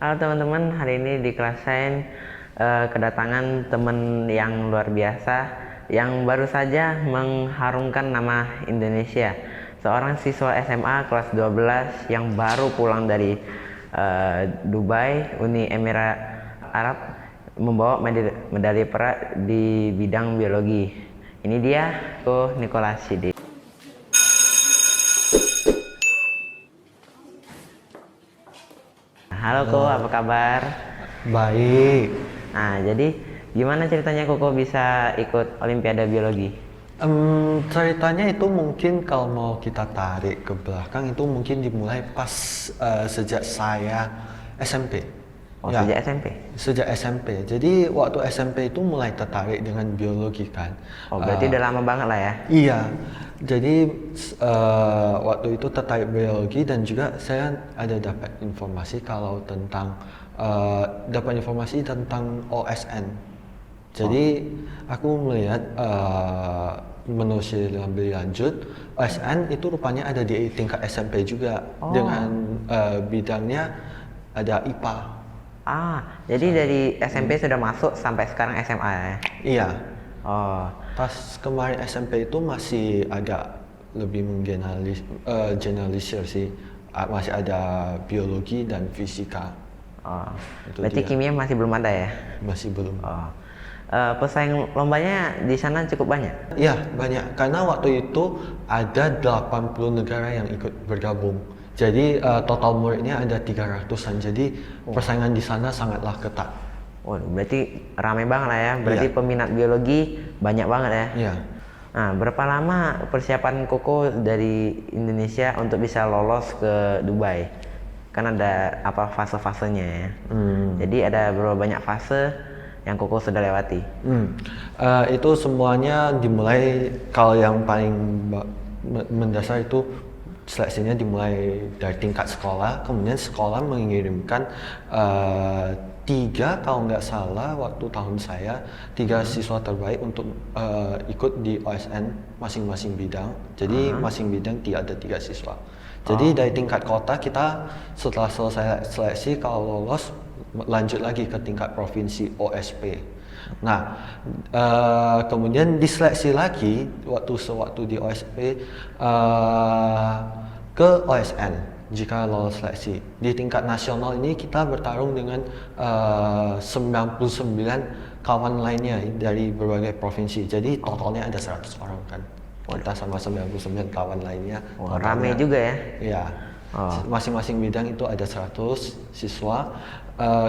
Halo teman-teman, hari ini di kelas Sains kedatangan teman yang luar biasa yang baru saja mengharumkan nama Indonesia. Seorang siswa SMA kelas 12 yang baru pulang dari Dubai, Uni Emirat Arab, membawa medali perak di bidang biologi. Ini dia, Ko Nicholas Shidi. Halo Ko, apa kabar? Baik. Nah, jadi gimana ceritanya Koko bisa ikut Olimpiade Biologi? Ceritanya itu mungkin kalau mau kita tarik ke belakang itu mungkin dimulai pas sejak saya SMP. Oh, Ya, sejak SMP? sejak SMP. Jadi waktu SMP itu mulai tertarik dengan biologi kan. Oh, berarti udah lama banget lah ya? Iya, jadi waktu itu tertarik biologi dan juga saya ada dapat informasi kalau tentang dapat informasi tentang OSN. Jadi aku melihat menelusuri lebih lanjut, OSN itu rupanya ada di tingkat SMP juga dengan bidangnya ada IPA. Jadi dari SMP sudah masuk sampai sekarang SMA ya? Iya. Oh, Pas kemarin SMP itu masih agak lebih generalisir sih. Masih ada biologi dan fisika. oh. Itu Berarti dia. kimia masih belum ada ya? Masih belum. Oh. Pesaing lombanya di sana cukup banyak? Iya, banyak. Karena waktu itu ada 80 negara yang ikut bergabung. Jadi total muridnya ada 300-an. Jadi persaingan di sana sangatlah ketat. Oh, berarti ramai banget lah ya? Berarti Iya. peminat biologi banyak banget ya? Iya. Nah, berapa lama persiapan Koko dari Indonesia untuk bisa lolos ke Dubai? Kan ada apa fase-fasenya ya. Jadi ada berapa banyak fase yang Koko sudah lewati? Itu semuanya dimulai kalau yang paling mendasar itu seleksinya dimulai dari tingkat sekolah, kemudian sekolah mengirimkan 3 kalau nggak salah waktu tahun saya 3 siswa terbaik untuk ikut di OSN masing-masing bidang. Jadi masing bidang ada 3 siswa. Jadi dari tingkat kota kita setelah selesai seleksi kalau lolos lanjut lagi ke tingkat provinsi OSP. Nah, kemudian diseleksi lagi waktu di OSP ke OSN jika lolos seleksi. Di tingkat nasional ini kita bertarung dengan 99 kawan lainnya dari berbagai provinsi. Jadi totalnya ada 100 orang kan. Kita sama 99 kawan lainnya. Wah, ramai juga ya? Iya. Masing-masing bidang itu ada 100 siswa.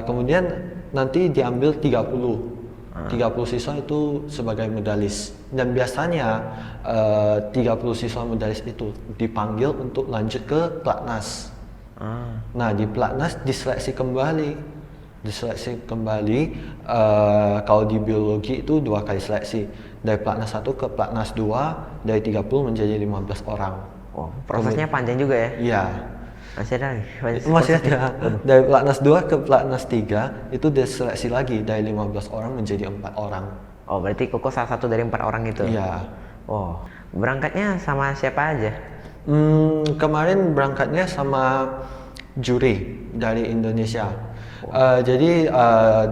Kemudian nanti diambil 30 siswa itu sebagai medalis. Dan biasanya 30 siswa medalis itu dipanggil untuk lanjut ke Platnas. Nah, di Platnas diseleksi kembali. Kalau di biologi itu 2 kali seleksi. Dari Platnas 1 ke Platnas 2, dari 30 menjadi 15 orang. Oh, prosesnya panjang juga ya? Iya. Masih ada nih? Masih ada. Dari Platnas 2 ke Platnas 3 itu diseleksi lagi dari 15 orang menjadi 4 orang. Oh, berarti Koko salah satu dari 4 orang itu? Iya. Oh, berangkatnya sama siapa aja? Kemarin berangkatnya sama juri dari Indonesia. Jadi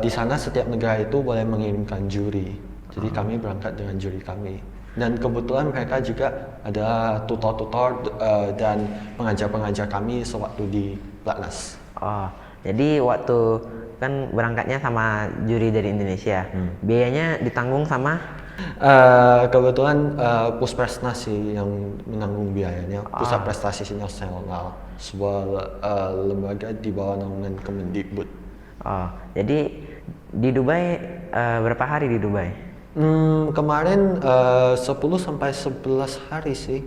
di sana setiap negara itu boleh mengirimkan juri. Jadi kami berangkat dengan juri kami. Dan kebetulan mereka juga ada tutor-tutor dan pengajar-pengajar kami sewaktu di Platnas. Oh, jadi waktu kan berangkatnya sama juri dari Indonesia, biayanya ditanggung sama? Kebetulan Puspresnas sih yang menanggung biayanya. Pusat Prestasi Nasional, sebuah lembaga di bawah naungan Kemendikbud. Oh, jadi di Dubai berapa hari di Dubai? Kemarin 10 sampai 11 hari sih.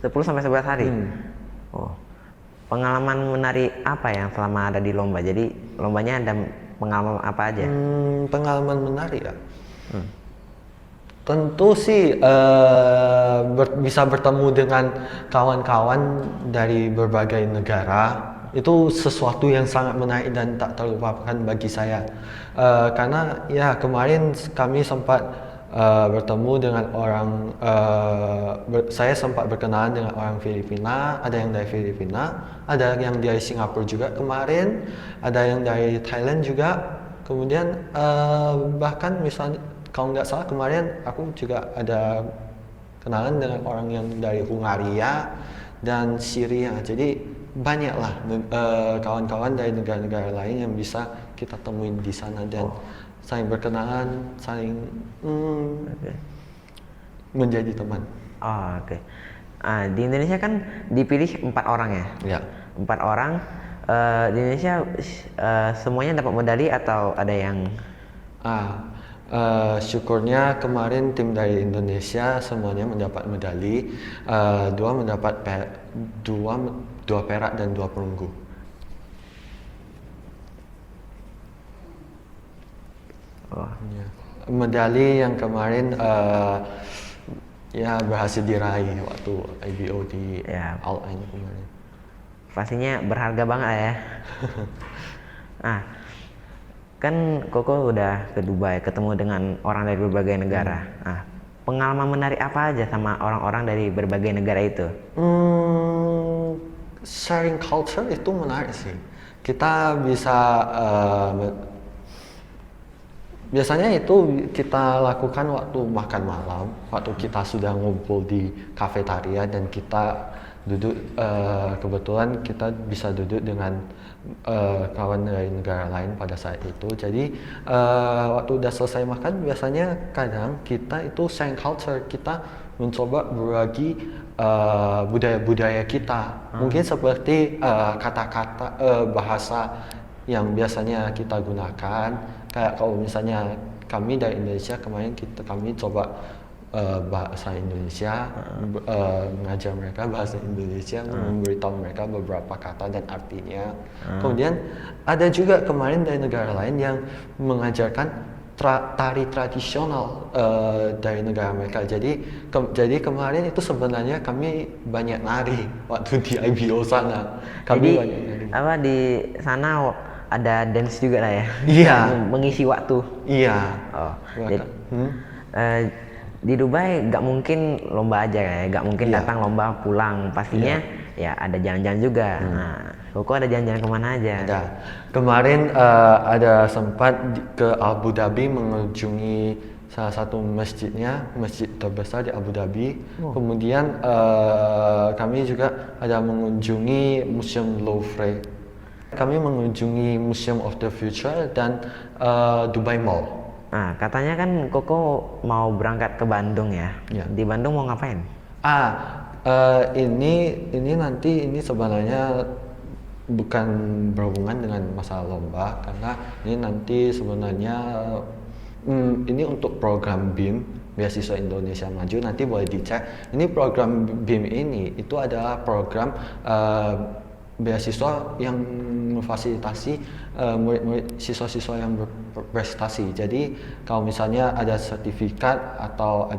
10 sampai 11 hari? Oh, pengalaman menarik apa yang selama ada di lomba? Jadi lombanya ada pengalaman apa aja? Pengalaman menarik ya? Tentu sih bisa bertemu dengan kawan-kawan dari berbagai negara. Itu sesuatu yang sangat menarik dan tak terlupakan bagi saya. Karena ya kemarin kami sempat bertemu dengan orang, saya sempat berkenalan dengan orang Filipina, ada yang dari Filipina, ada yang dari Singapura juga kemarin, ada yang dari Thailand juga. Kemudian bahkan misalnya kalau nggak salah kemarin aku juga ada kenalan dengan orang yang dari Hungaria dan Syria. Jadi banyaklah kawan-kawan dari negara-negara lain yang bisa kita temuin di sana dan saling berkenalan, saling Oke. menjadi teman. Oh, oke. Di Indonesia kan dipilih 4 orang ya. Ya. 4 orang. Di Indonesia semuanya dapat medali atau ada yang Syukurnya kemarin tim dari Indonesia semuanya mendapat medali, dua mendapat dua perak dan 2 perunggu. Oh, Ya. Medali yang kemarin ya berhasil diraih waktu IBO di Ya. Al Ain kemarin. pastinya berharga banget ya. Kan Koko udah ke Dubai, ketemu dengan orang dari berbagai negara. Pengalaman menarik apa aja sama orang-orang dari berbagai negara itu? Sharing culture itu menarik sih. Kita bisa biasanya itu kita lakukan waktu makan malam, waktu kita sudah ngumpul di kafetaria dan kita duduk, kebetulan kita bisa duduk dengan kawan dari negara lain pada saat itu. Jadi waktu udah selesai makan biasanya kadang kita itu sharing culture, kita mencoba berbagi budaya-budaya kita. Mungkin seperti kata-kata bahasa yang biasanya kita gunakan. Kayak kalau misalnya kami dari Indonesia kemarin kami coba bahasa Indonesia, mengajar mereka bahasa Indonesia, memberitahu mereka beberapa kata dan artinya. Kemudian ada juga kemarin dari negara lain yang mengajarkan tari tradisional dari negara mereka. Jadi kemarin itu sebenarnya kami banyak nari waktu di IBO sana. Kami banyak nari. Di sana ada dance juga lah ya? Iya. Mengisi waktu. Iya. Di Dubai nggak mungkin lomba aja ya, nggak mungkin datang lomba pulang, pastinya ya ada jalan-jalan juga. Koko ada jalan-jalan kemana aja? Ada. Kemarin ada sempat ke Abu Dhabi mengunjungi salah satu masjidnya, masjid terbesar di Abu Dhabi. Kemudian kami juga ada mengunjungi Museum Louvre. Kami mengunjungi Museum of the Future dan Dubai Mall. Katanya kan Koko mau berangkat ke Bandung ya? Ya. Di Bandung mau ngapain? Ini nanti sebenarnya bukan berhubungan dengan masalah lomba, karena ini nanti sebenarnya ini untuk program BIM, Beasiswa Indonesia Maju. Nanti boleh dicek. Ini program BIM ini itu adalah program beasiswa yang memfasilitasi murid-murid siswa-siswa yang berprestasi. Jadi kalau misalnya ada sertifikat atau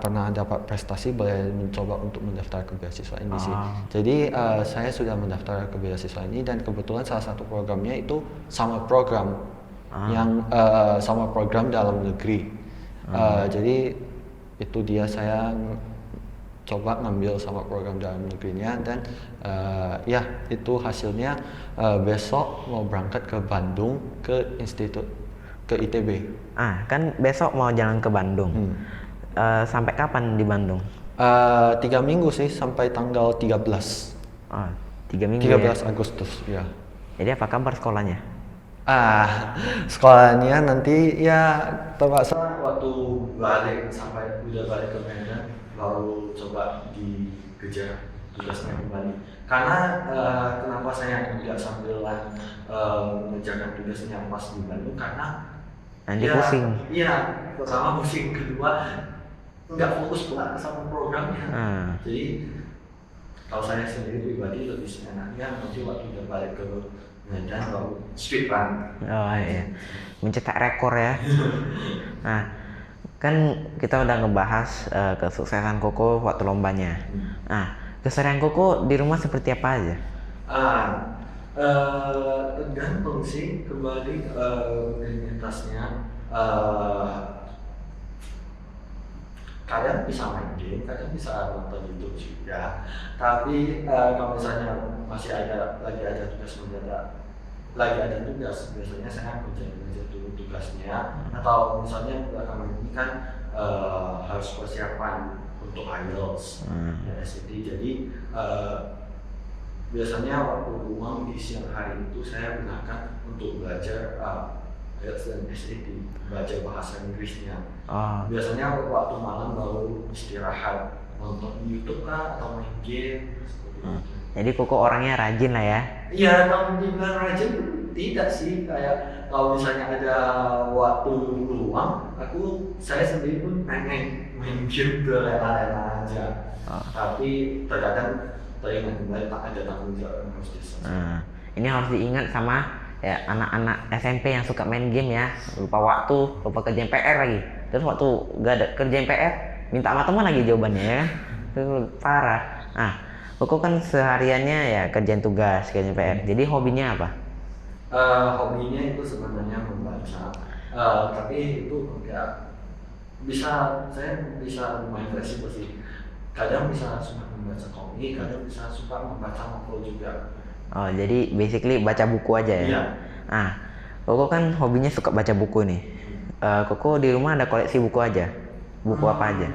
pernah dapat prestasi, boleh mencoba untuk mendaftar ke beasiswa ini sih. Jadi saya sudah mendaftar ke beasiswa ini dan kebetulan salah satu programnya itu summer program yang summer program dalam negeri. Jadi itu dia, saya coba ngambil sama program dalam negerinya dan ya itu hasilnya besok mau berangkat ke Bandung ke ITB. Kan besok mau jalan ke Bandung. Sampai kapan di Bandung? 3 minggu sih, sampai tanggal 13. 3 minggu 13 ya? Agustus ya. Jadi apa kabar sekolahnya? Sekolahnya nanti ya terpaksa waktu balik, sampai udah balik ke Medan baru coba dikejar tugasnya kembali. Karena kenapa saya tidak sambilan mengerjakan tugasnya pas di Bandung, karena nanti pusing. Iya, pertama pusing, kedua nggak fokus pula sama programnya. Jadi kalau saya sendiri pribadi lebih enaknya nanti waktu udah balik ke Medan baru street run. Iya, mencetak rekor ya. Kan kita udah ngebahas kesuksesan Koko waktu lombanya. Keseharian Koko di rumah seperti apa aja? Tergantung sih, kembali rutinitasnya. kadang bisa main game, kadang bisa nonton YouTube juga. Tapi kalau misalnya masih lagi ada tugas mendadak, lagi ada tugas, biasanya saya kerjain aja dulu tugasnya. Atau misalnya belakangan ini kan harus persiapan untuk IELTS, ya, SAT. Jadi biasanya waktu luang di siang hari itu saya gunakan untuk belajar IELTS dan SAT, belajar bahasa Inggrisnya. Biasanya waktu malam baru istirahat, nonton YouTube kah atau main game seperti itu. Jadi Koko orangnya rajin lah ya? Iya, kalau dibilang rajin tidak sih, kayak kalau misalnya ada waktu luang, saya sendiri pun pengen main game lena-lena aja. Tapi terkadang teringat kembali tak ada tanggung jawab yang harus diselesaikan. Ini harus diingat sama ya anak-anak SMP yang suka main game ya, lupa waktu, lupa kerjain PR lagi. Terus waktu gak ada kerjain PR, minta sama teman lagi jawabannya ya kan? Itu parah. Koko kan sehariannya ya kerjain tugas, kerjain PR. Jadi hobinya apa? Hobinya itu sebenarnya membaca, tapi itu enggak bisa, saya bisa lumayan fleksibel sih. Kadang bisa suka membaca komik, kadang bisa suka membaca novel juga. Jadi basically baca buku aja ya? Iya. Koko kan hobinya suka baca buku nih. Koko di rumah ada koleksi buku aja? Buku apa aja?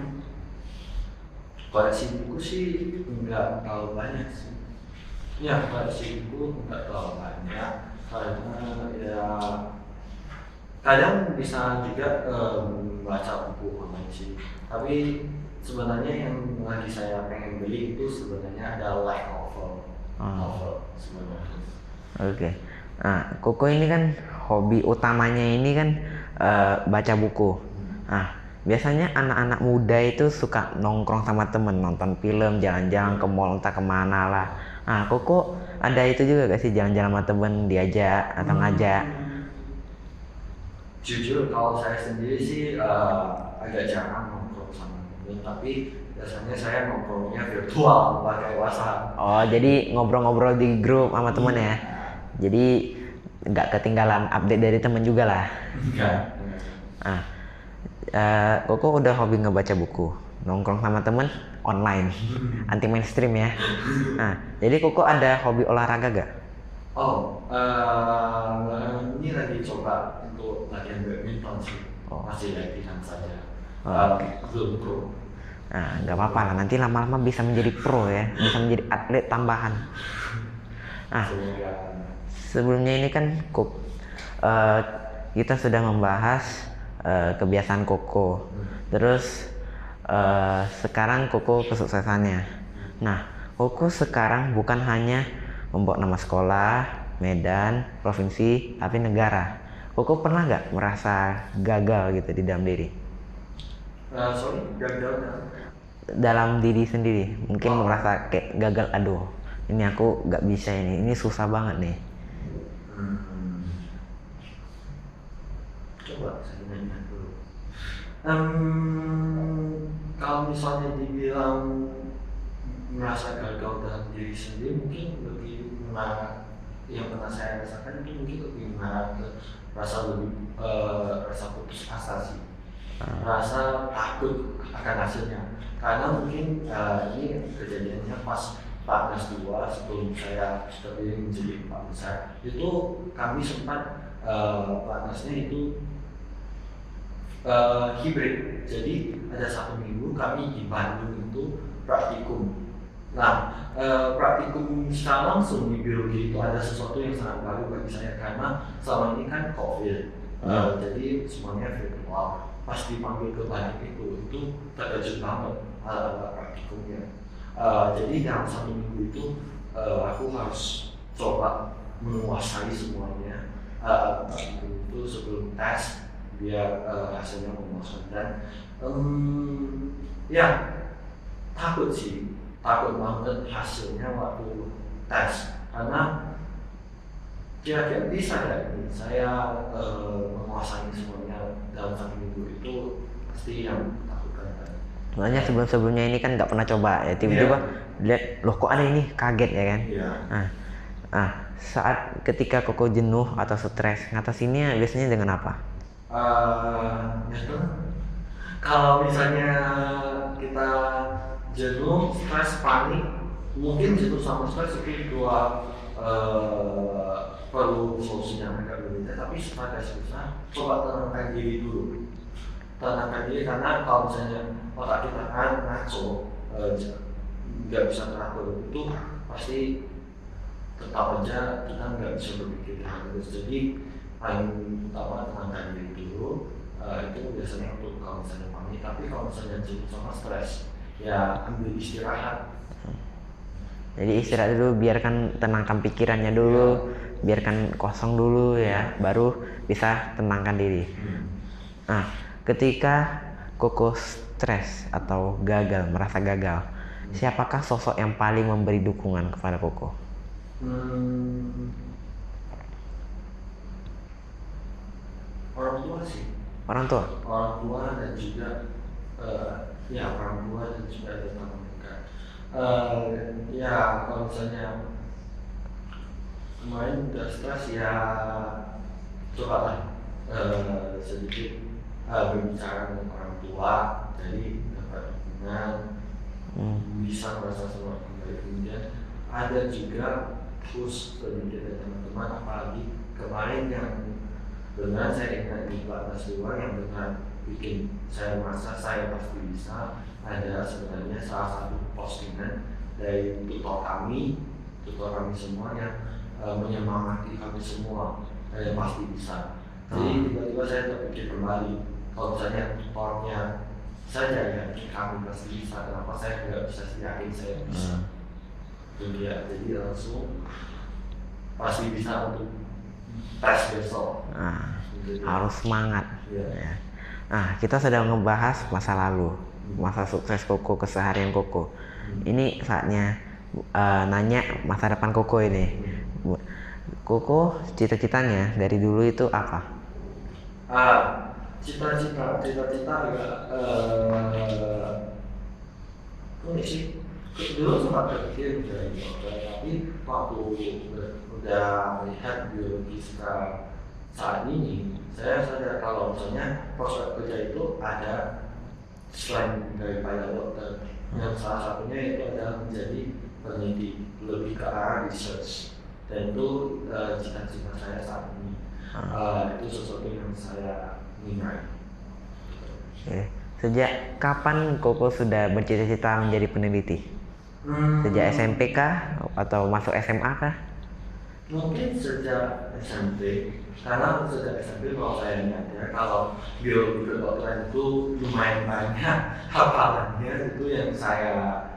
Koleksi buku sih enggak terlalu banyak sih. Ya, koleksi buku enggak terlalu banyak. Karena ya kadang bisa juga baca buku online sih. Tapi sebenarnya yang lagi saya pengen beli itu sebenarnya ada light novel. Novel sebenarnya. Oke. Koko ini kan hobi utamanya ini kan baca buku. Biasanya anak-anak muda itu suka nongkrong sama temen, nonton film, jalan-jalan ke mall, entah kemana lah. Koko ada itu juga gak sih, jalan-jalan sama temen, diajak atau ngajak? Jujur kalau saya sendiri sih agak jarang nongkrong sama temen, tapi biasanya saya nongkrongnya virtual pakai WhatsApp. Jadi ngobrol-ngobrol di grup sama temen ya? Jadi nggak ketinggalan update dari temen juga lah? Enggak. Koko udah hobi ngebaca buku, nongkrong sama temen online, anti mainstream ya. Jadi Koko ada hobi olahraga gak? Ini lagi coba untuk latihan badminton sih. Masih latihan saja. Belum pro. Nggak apa-apa lah, nanti lama-lama bisa menjadi pro ya, bisa menjadi atlet tambahan. Sebelumnya ini kan kita sudah membahas kebiasaan Koko, terus sekarang Koko kesuksesannya. Koko sekarang bukan hanya membawa nama sekolah, medan, provinsi, tapi negara. Koko pernah gak merasa gagal gitu di dalam diri? Gagal dalam diri sendiri, mungkin merasa kayak gagal, aduh ini aku gak bisa, ini susah banget nih. Coba saya ingat dulu. Kalau misalnya dibilang merasa gagal dalam diri sendiri, mungkin lebih mengarah, yang pernah saya rasakan itu mungkin lebih mengarah ke rasa putus asa sih, rasa takut akan hasilnya. Karena mungkin ini kejadiannya pas Platnas 2 sebelum saya terpilih menjadi 4 besar, itu kami sempat Platnasnya itu hibrid. Jadi ada 1 minggu kami di Bandung itu praktikum. Praktikum secara langsung di biologi itu ada sesuatu yang sangat baru bagi saya, karena selama ini kan COVID, jadi semuanya virtual. Pas dipanggil ke Bandung itu terkejut banget praktikumnya. Jadi dalam 1 minggu itu aku harus coba menguasai semuanya praktikum itu sebelum tes, biar hasilnya memuaskan. Dan ya takut banget hasilnya waktu tes, karena kira-kira bisa gak nih saya menguasai semuanya dalam 1 minggu itu, pasti yang takutkan kan. Soalnya sebelum-sebelumnya ini kan nggak pernah coba ya, tiba-tiba lihat loh kok ada ini, kaget ya kan. Saat ketika Koko jenuh atau stres, ngatasinnya biasanya dengan apa? Kalau misalnya kita jenuh, stres, panik, mungkin jenuh sama stres itu dua perlu solusi yang agak berbeda. Tapi sebagai susah, coba tenangkan diri dulu. Tenangkan diri karena kalau misalnya otak kita kan ngaco, nggak bisa teratur itu pasti tetap aja kita nggak bisa berpikir dengan terus. Jadi paling utama tenangkan diri dulu. Itu biasanya untuk kalau misalnya panik. Tapi kalau misalnya jenuh sama stres, ya ambil istirahat. Jadi istirahat dulu, biarkan tenangkan pikirannya dulu, biarkan kosong dulu ya, baru bisa tenangkan diri. Nah, ketika Koko stres atau gagal, merasa gagal, siapakah sosok yang paling memberi dukungan kepada Koko? Orang tua sih. Orang tua? Orang tua dan juga ya orang tua dan juga ada teman dekat. Ya kalau misalnya kemarin udah stres ya coba lah sedikit berbicara dengan orang tua, jadi dapat dukungan, bisa merasa semangat kembali. Kemudian ada juga push sedikit dari teman-teman, apalagi kemarin yang benar saya ingat di platnas luar yang benar bikin saya merasa saya pasti bisa. Ada sebenarnya salah satu postingan dari tutor kami semua yang menyemangati kami semua, saya pasti bisa. Jadi tiba-tiba saya terpikir kembali, kalau misalnya tutornya saja yakin kami pasti bisa, kenapa saya nggak bisa yakin saya bisa? Jadi langsung pasti bisa untuk tes besok. Harus semangat. Ya. Nah, kita sedang ngebahas masa lalu, masa sukses Koko, keseharian Koko. Ini saatnya nanya masa depan Koko ini. Koko cita-citanya dari dulu itu apa? Cita-cita agak unik sih. Dulu sempat berpikir menjadi dokter, tapi waktu udah melihat biologi saat ini, saya sadar kalau misalnya prospek kerja itu ada selain daripada dokter, yang salah satunya itu adalah menjadi peneliti, lebih ke arah research, dan itu cita-cita saya saat ini. Itu sesuatu yang saya minat. Sejak kapan Koko sudah bercita-cita menjadi peneliti? Sejak SMP kah atau masuk SMA kah? Mungkin sejak SMP, karena sejak SMP kalau saya ingat ya, kalau biologi kedokteran itu lumayan banyak hafalannya, itu yang saya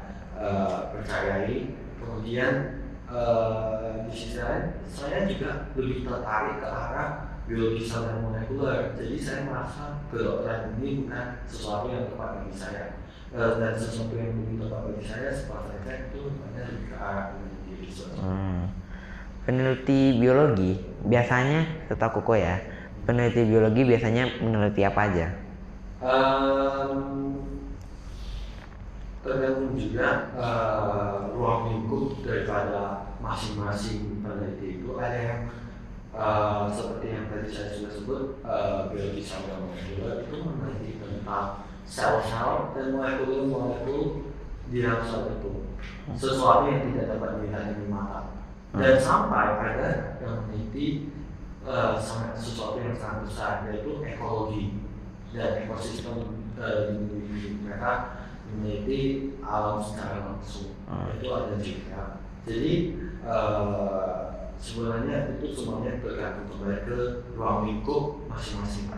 percayai. Kemudian di sisi lain saya juga lebih tertarik ke arah biologi sel dan molekuler. Jadi saya merasa kedokteran ini bukan sesuatu yang tepat bagi saya, dan sesuatu yang lebih tepat bagi saya sepatutnya itu lebih ke arah peneliti research. Peneliti biologi biasanya, setahu Koko ya, peneliti biologi biasanya meneliti apa aja? Tergantung juga ruang lingkup daripada masing-masing peneliti itu. Ada yang seperti yang tadi saya sudah sebut, biologi sel dan molekuler itu meneliti tentang sel-sel dan molekul di dalam sel itu, sesuatu yang tidak dapat dilihat dengan mata. Dan sampai ada yang meneliti sesuatu yang sangat besar, yaitu ekologi dan ekosistem di mereka, meneliti alam secara langsung. Itu ada juga. Jadi sebenarnya itu semuanya tergantung kembali ke ruang lingkup masing-masing.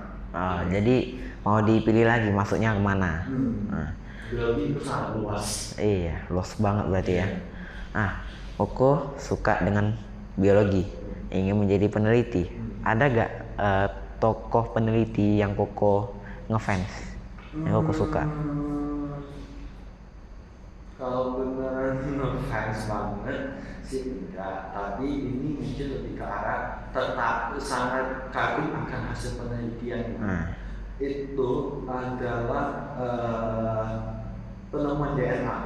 Jadi mau dipilih lagi masuknya kemana? Biologi itu sangat luas. Iya, luas banget berarti ya. Koko suka dengan biologi, ingin menjadi peneliti. Ada gak tokoh peneliti yang Koko ngefans, yang Koko suka? Kalau beneran ngefans banget sih enggak, tapi ini mungkin lebih ke arah tetap sangat kagum akan hasil penelitian. Itu adalah penemuan DNA.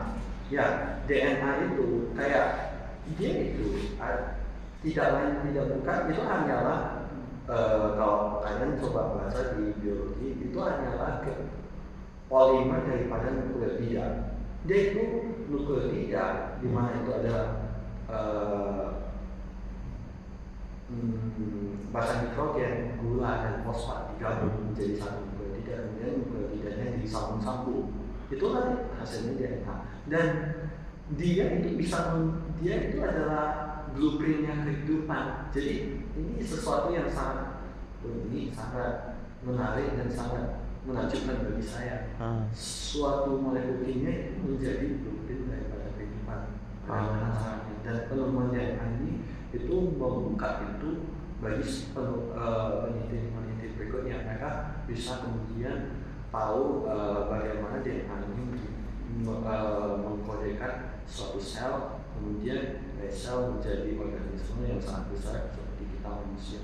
Ya, DNA itu kayak dia itu tidak lain tidak bukan, itu hanyalah kalau kalian coba baca di biologi, itu hanyalah polimer daripada nuklir tidak. Dia itu nuklir tidak, di mana itu ada basa nitrogen, gula dan fosfat digabung menjadi satu nuklir tidak, kemudian nuklir tidaknya disambung-sambung. Itulah hasilnya DNA. Dan dia itu adalah blueprintnya kehidupan. Jadi ini sesuatu yang sangat unik, sangat menarik dan sangat menakjubkan bagi saya. Suatu molekul kimia menjadi blueprint daripada kehidupan. Dan penemuan DNA ini itu membuka pintu bagi peneliti berikutnya. Mereka bisa kemudian tahu bagaimana DNA ini mengkodekan suatu sel, kemudian dari sel menjadi organisme yang sangat besar seperti kita manusia.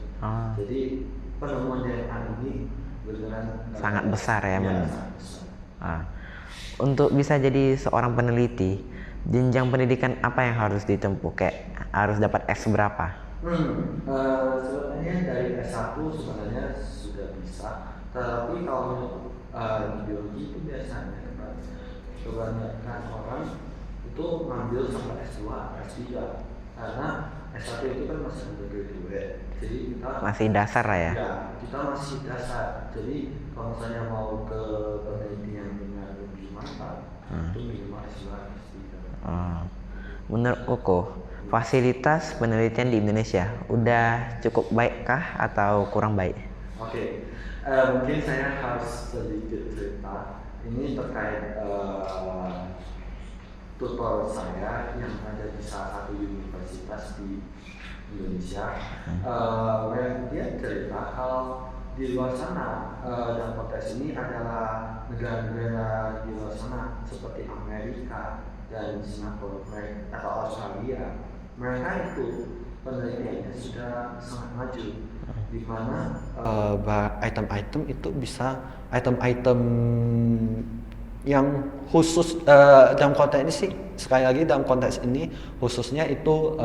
Jadi penemuan DNA ini beneran sangat besar ya, sangat besar. Untuk bisa jadi seorang peneliti, jenjang pendidikan apa yang harus ditempuh? Kayak harus dapat S berapa? Sebenarnya dari S1 sebenarnya sudah bisa, tetapi kalau di biologi itu biasanya kebanyakan orang itu ngambil sampai S2, S3 karena S1 itu kan masih undergraduate, jadi kita Masih dasar lah ya? Ya, kita masih dasar. Jadi kalau misalnya mau ke penelitian dengan lebih mantap, itu minimal S2, S3. Menurut Koko, fasilitas penelitian di Indonesia udah cukup baik kah atau kurang baik? Oke, mungkin saya harus sedikit cerita. Ini terkait tutor saya yang ada di salah satu universitas di Indonesia. Dia cerita kalau di luar sana, dalam konteks ini adalah negara-negara di luar sana seperti Amerika dan Singapura atau Australia. Mereka itu penelitiannya sudah sangat maju, di mana item-item itu bisa item-item yang khusus dalam konteks ini sih, sekali lagi dalam konteks ini khususnya itu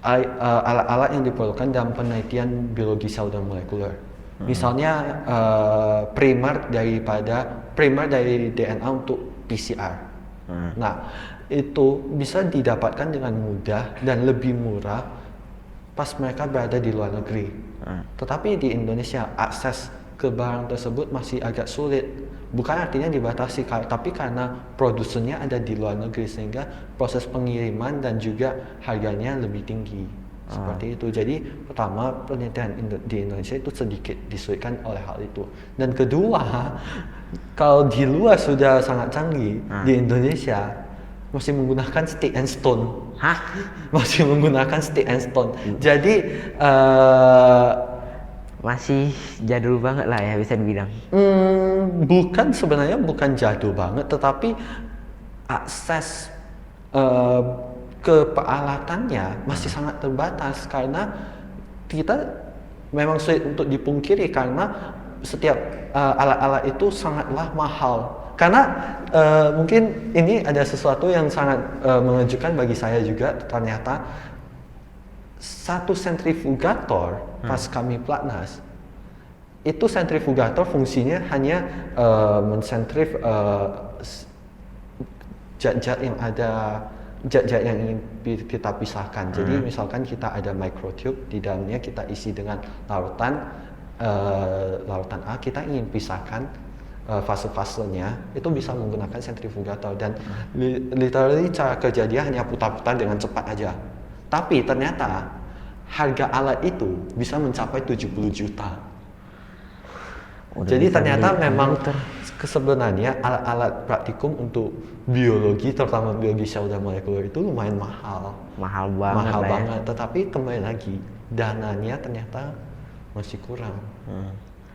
alat-alat yang diperlukan dalam penelitian biologi sel dan molekuler. Misalnya primer dari DNA untuk PCR. Nah, itu bisa didapatkan dengan mudah dan lebih murah pas mereka berada di luar negeri. Tetapi di Indonesia akses ke barang tersebut masih agak sulit. Bukan artinya dibatasi, tapi karena produsennya ada di luar negeri sehingga proses pengiriman dan juga harganya lebih tinggi. Seperti itu. Jadi pertama, penelitian di Indonesia itu sedikit disulitkan oleh hal itu. Dan kedua, kalau di luar sudah sangat canggih, di Indonesia masih menggunakan stick and stone. Masih menggunakan stick and stone. Jadi masih jadul banget lah ya, bisa dibilang. Sebenarnya bukan jadul banget, tetapi akses ke peralatannya masih sangat terbatas karena kita memang sulit untuk dipungkiri karena setiap alat-alat itu sangatlah mahal. Karena mungkin ini ada sesuatu yang sangat mengejutkan bagi saya juga, ternyata satu sentrifugator pas kami platnas itu sentrifugator fungsinya hanya mensentrif zat-zat yang ingin kita pisahkan. Jadi misalkan kita ada microtube, di dalamnya kita isi dengan lautan A, kita ingin pisahkan fase-fasenya, itu bisa menggunakan sentrifugator dan literally cara kerja dia hanya putar-putar dengan cepat aja. Tapi ternyata harga alat itu bisa mencapai 70 juta. Jadi ternyata memang sebenarnya alat-alat praktikum untuk biologi, terutama biologi sel dan molekuler itu lumayan mahal. Mahal banget. Tetapi kembali lagi, dananya ternyata masih kurang.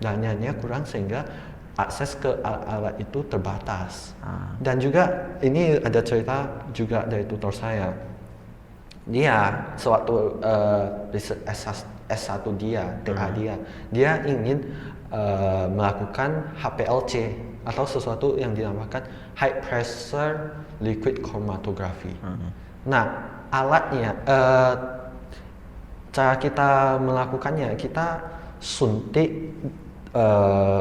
Dananya kurang sehingga akses ke alat-alat itu terbatas. Dan juga ini ada cerita juga dari tutor saya. Dia sewaktu riset S1 dia, TA dia ingin melakukan HPLC atau sesuatu yang dinamakan High Pressure Liquid Chromatography. Nah, alatnya, cara kita melakukannya, kita suntik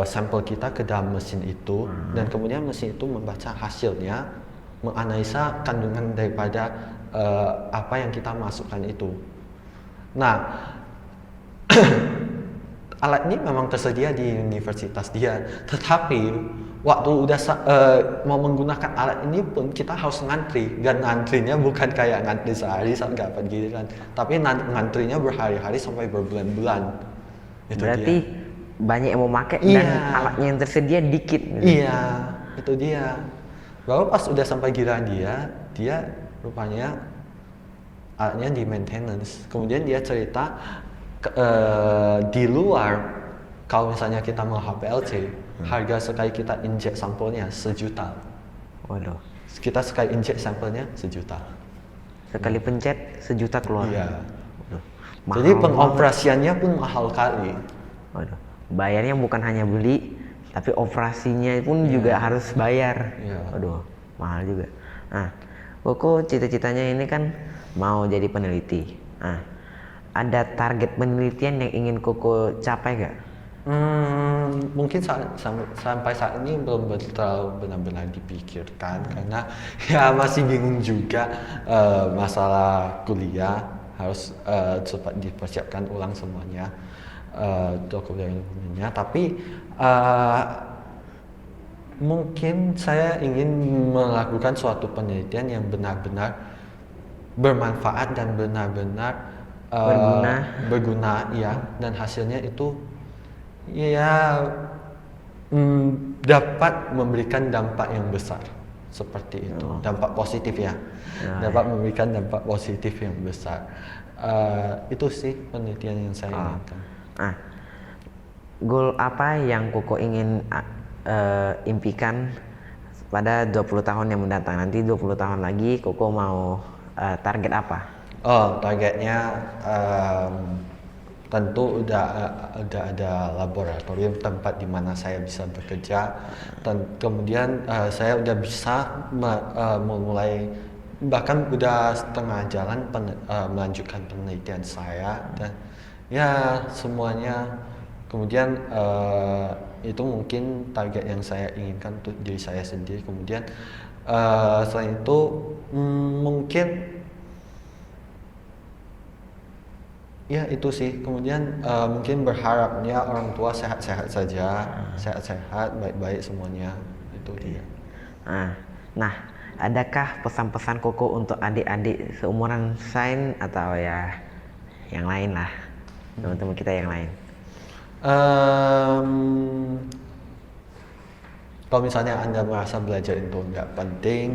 sampel kita ke dalam mesin itu, dan kemudian mesin itu membaca hasilnya, menganalisa kandungan daripada apa yang kita masukkan itu. Nah, alat ini memang tersedia di universitas dia, tetapi waktu udah mau menggunakan alat ini pun kita harus ngantri, dan ngantrinya bukan kayak ngantri sehari saat dapat giliran, tapi ngantrinya berhari-hari sampai berbulan-bulan. Itu Berarti dia. banyak yang mau pakai dan Iya. alatnya yang tersedia dikit. Iya, itu dia. Baru pas udah sampai giliran dia rupanya alatnya di maintenance. Kemudian dia cerita di luar, kalau misalnya kita mau HPLC, harga sekali kita injek sampelnya 1 juta. Waduh, Kita sekali injek sampelnya 1 juta. sekali pencet 1 juta keluar. Iya. Waduh, Jadi mahal pengoperasiannya pun mahal kali. banget. Waduh, bayarnya bukan hanya beli, tapi operasinya pun juga harus bayar. Iya. Waduh, mahal juga. Nah, Koko cita-citanya ini kan mau jadi peneliti. Nah, ada target penelitian yang ingin Koko capai gak? Mungkin sampai saat ini belum terlalu benar-benar dipikirkan, karena ya masih bingung juga masalah kuliah, harus cepat dipersiapkan ulang semuanya dokumennya. Tapi mungkin saya ingin melakukan suatu penelitian yang benar-benar bermanfaat dan benar-benar berguna, ya, dan hasilnya itu ya dapat memberikan dampak yang besar, seperti itu. Dampak positif ya, dapat memberikan dampak positif yang besar. Itu sih penelitian yang saya inginkan. Nah, goal apa yang Koko ingin impikan pada 20 tahun yang mendatang? Nanti 20 tahun lagi Koko mau target apa? Targetnya tentu udah ada laboratorium tempat di mana saya bisa bekerja, dan kemudian saya udah bisa memulai, bahkan udah setengah jalan melanjutkan penelitian saya, dan ya semuanya. Kemudian itu mungkin target yang saya inginkan untuk diri saya sendiri. Kemudian selain itu mungkin ya itu sih. Kemudian mungkin berharapnya orang tua sehat-sehat saja, sehat-sehat, baik-baik semuanya. Itu dia. Nah, adakah pesan-pesan Koko untuk adik-adik seumuran Sain atau ya yang lain lah, teman-teman kita yang lain? Kalau misalnya Anda merasa belajar itu nggak penting,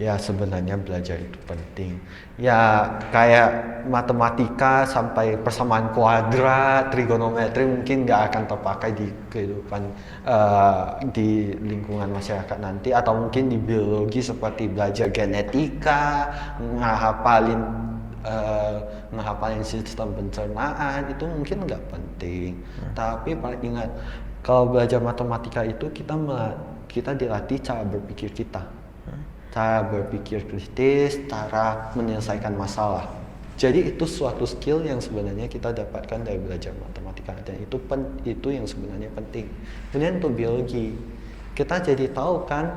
ya sebenarnya belajar itu penting. Ya kayak matematika sampai persamaan kuadrat, trigonometri mungkin nggak akan terpakai di kehidupan di lingkungan masyarakat nanti, atau mungkin di biologi seperti belajar genetika, ngehafalin sistem pencernaan, itu mungkin nggak penting. Tapi paling ingat, kalau belajar matematika itu kita dilatih cara berpikir kita, cara berpikir kritis, cara menyelesaikan masalah. Jadi itu suatu skill yang sebenarnya kita dapatkan dari belajar matematika, dan itu yang sebenarnya penting. Kemudian untuk biologi, kita jadi tahu kan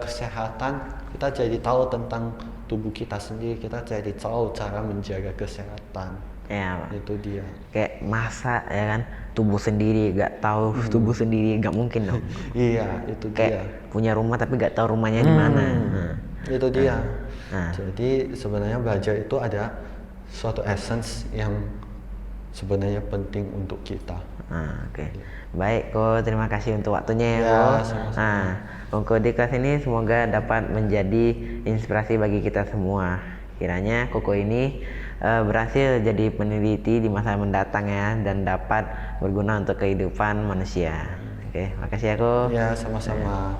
kesehatan, kita jadi tahu tentang tubuh kita sendiri, kita jadi tahu cara menjaga kesehatan. Ya, Itu dia. kayak masa ya kan, tubuh sendiri gak tahu tubuh sendiri, gak mungkin dong. Iya, itu dia. Kayak punya rumah tapi gak tahu rumahnya di mana. Itu dia. Nah. Jadi sebenarnya belajar itu ada suatu essence yang sebenarnya penting untuk kita. Oke. Baik, Ko, terima kasih untuk waktunya ya, Ya, Ko. sama-sama. Ko di kelas ini semoga dapat menjadi inspirasi bagi kita semua. Kiranya Koko ini berhasil jadi peneliti di masa mendatang ya, dan dapat berguna untuk kehidupan manusia. Oke, makasih ya, Ko. Ya, sama-sama.